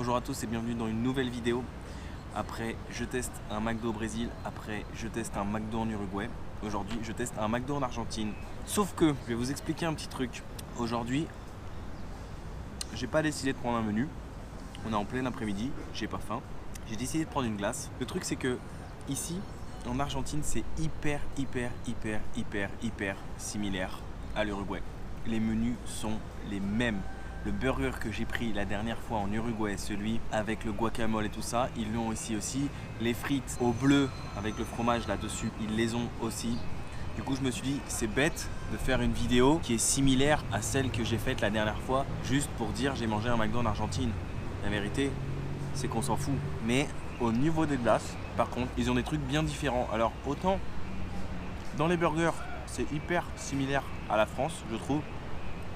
Bonjour à tous et bienvenue dans une nouvelle vidéo. Après, je teste un McDo au Brésil. Après, je teste un McDo en Uruguay. Aujourd'hui, je teste un McDo en Argentine. Sauf que, je vais vous expliquer un petit truc. Aujourd'hui, j'ai pas décidé de prendre un menu. On est en plein après-midi, j'ai pas faim. J'ai décidé de prendre une glace. Le truc, c'est que ici, en Argentine, c'est hyper similaire à l'Uruguay. Les menus sont les mêmes. Le burger que j'ai pris la dernière fois en Uruguay, celui avec le guacamole et tout ça, ils l'ont ici aussi. Les frites au bleu avec le fromage là-dessus, ils les ont aussi. Du coup, je me suis dit, c'est bête de faire une vidéo qui est similaire à celle que j'ai faite la dernière fois, juste pour dire j'ai mangé un McDo en Argentine. La vérité, c'est qu'on s'en fout. Mais au niveau des glaces, par contre, ils ont des trucs bien différents. Alors, autant dans les burgers, c'est hyper similaire à la France, je trouve.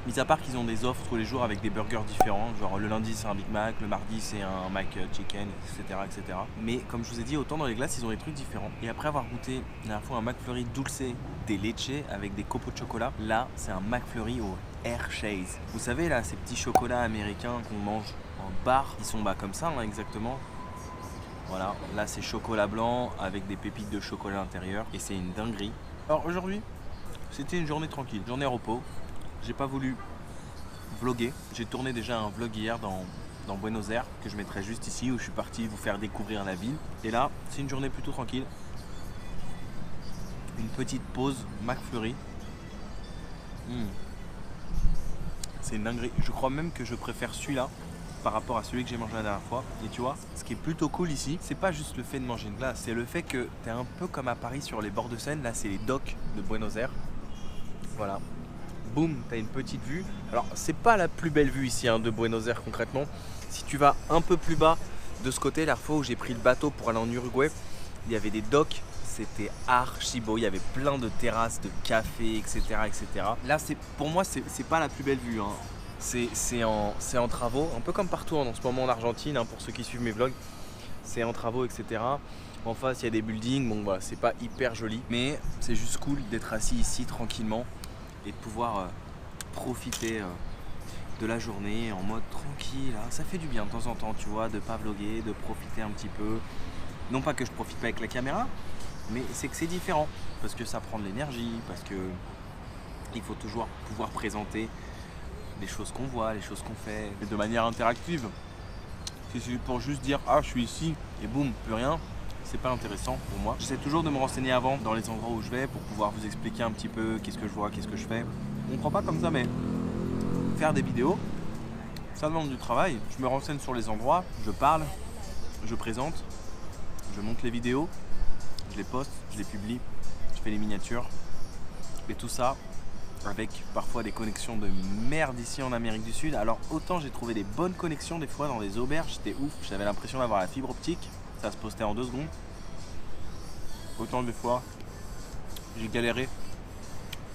Mis à part qu'ils ont des offres tous les jours avec des burgers différents, genre le lundi c'est un Big Mac, le mardi c'est un Mac Chicken, etc. Mais comme je vous ai dit, autant dans les glaces ils ont des trucs différents. Et après avoir goûté la dernière fois un McFlurry Dulce de Leche avec des copeaux de chocolat, là c'est un McFlurry au Hershey's. Vous savez là, ces petits chocolats américains qu'on mange en bar, ils sont comme ça hein, exactement. Voilà, là c'est chocolat blanc avec des pépites de chocolat à l'intérieur et c'est une dinguerie. Alors aujourd'hui, c'était une journée tranquille, journée repos. J'ai pas voulu vlogger. J'ai tourné déjà un vlog hier dans Buenos Aires que je mettrai juste ici où je suis parti vous faire découvrir la ville. Et là, c'est une journée plutôt tranquille. Une petite pause McFlurry. C'est une dinguerie. Je crois même que je préfère celui-là par rapport à celui que j'ai mangé la dernière fois. Et tu vois, ce qui est plutôt cool ici, c'est pas juste le fait de manger une glace, c'est le fait que t'es un peu comme à Paris sur les bords de Seine. Là, c'est les docks de Buenos Aires. Voilà. Boum, tu as une petite vue. Alors, c'est pas la plus belle vue ici hein, de Buenos Aires concrètement. Si tu vas un peu plus bas de ce côté, la fois où j'ai pris le bateau pour aller en Uruguay, il y avait des docks, c'était archi beau. Il y avait plein de terrasses, de cafés, etc. Là, pour moi, c'est pas la plus belle vue. Hein. C'est en travaux, un peu comme partout en ce moment en Argentine, hein, pour ceux qui suivent mes vlogs. C'est en travaux, etc. En face, il y a des buildings. Bon, voilà, c'est pas hyper joli, mais c'est juste cool d'être assis ici tranquillement et de pouvoir profiter de la journée en mode tranquille. Ça fait du bien de temps en temps, tu vois, de pas vlogger, de profiter un petit peu. Non pas que je profite pas avec la caméra, mais c'est que c'est différent parce que ça prend de l'énergie, parce que il faut toujours pouvoir présenter les choses qu'on voit, les choses qu'on fait et de manière interactive. Si c'est pour juste dire ah je suis ici et boum, plus rien, c'est pas intéressant pour moi. J'essaie toujours de me renseigner avant dans les endroits où je vais pour pouvoir vous expliquer un petit peu qu'est-ce que je vois, qu'est-ce que je fais. On ne prend pas comme ça, mais faire des vidéos, ça demande du travail. Je me renseigne sur les endroits, je parle, je présente, je monte les vidéos, je les poste, je les publie, je fais les miniatures. Et tout ça avec parfois des connexions de merde ici en Amérique du Sud. Alors autant j'ai trouvé des bonnes connexions des fois dans des auberges, c'était ouf, j'avais l'impression d'avoir la fibre optique. Ça se postait en 2 secondes. Autant des fois, j'ai galéré.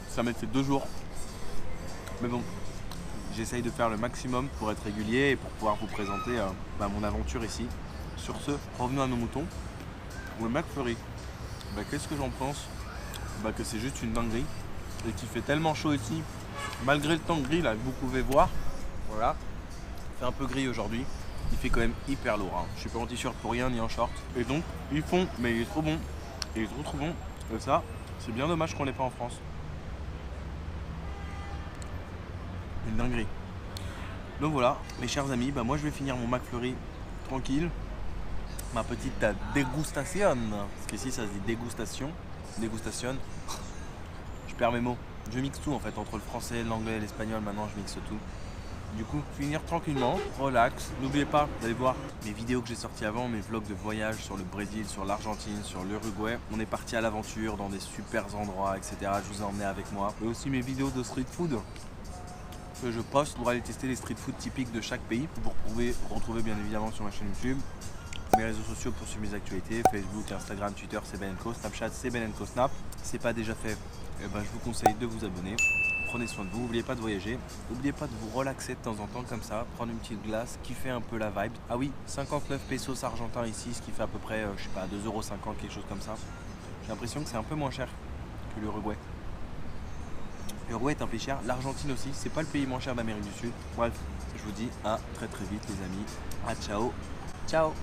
Ça m'a fait 2 jours. Mais bon, j'essaye de faire le maximum pour être régulier et pour pouvoir vous présenter mon aventure ici. Sur ce, revenons à nos moutons. Le McFlurry, qu'est-ce que j'en pense? Que c'est juste une dinguerie. Et qu'il fait tellement chaud ici, malgré le temps gris là que vous pouvez voir. Voilà, il fait un peu gris aujourd'hui. Il fait quand même hyper lourd, hein. Je suis pas en t-shirt pour rien ni en short. Et donc ils font, mais il est trop bon. Il est trop bon. Et ça, c'est bien dommage qu'on l'ait pas en France. Une dinguerie. Donc voilà, mes chers amis, moi je vais finir mon McFlurry tranquille. Ma petite dégustation. Parce qu'ici ça se dit dégustation. Dégustation. Je perds mes mots. Je mixe tout en fait, entre le français, l'anglais et l'espagnol. Maintenant je mixe tout. Du coup, finir tranquillement, relax. N'oubliez pas d'aller voir mes vidéos que j'ai sorties avant, mes vlogs de voyage sur le Brésil, sur l'Argentine, sur l'Uruguay. On est parti à l'aventure dans des super endroits, etc. Je vous ai emmené avec moi. Et aussi mes vidéos de street food que je poste pour aller tester les street food typiques de chaque pays. Vous pouvez retrouver bien évidemment sur ma chaîne YouTube. Mes réseaux sociaux pour suivre mes actualités, Facebook, Instagram, Twitter, c'est Ben&Co, Snapchat, c'est Ben&Co Snap. Si ce n'est pas déjà fait, je vous conseille de vous abonner. Prenez soin de vous, n'oubliez pas de voyager, n'oubliez pas de vous relaxer de temps en temps comme ça, prendre une petite glace, kiffer un peu la vibe. Ah oui, 59 pesos argentins ici, ce qui fait à peu près, je sais pas, 2,50 €, quelque chose comme ça. J'ai l'impression que c'est un peu moins cher que l'Uruguay. L'Uruguay est un pays cher, l'Argentine aussi, c'est pas le pays moins cher d'Amérique du Sud. Bref, je vous dis à très très vite les amis. À ciao. Ciao.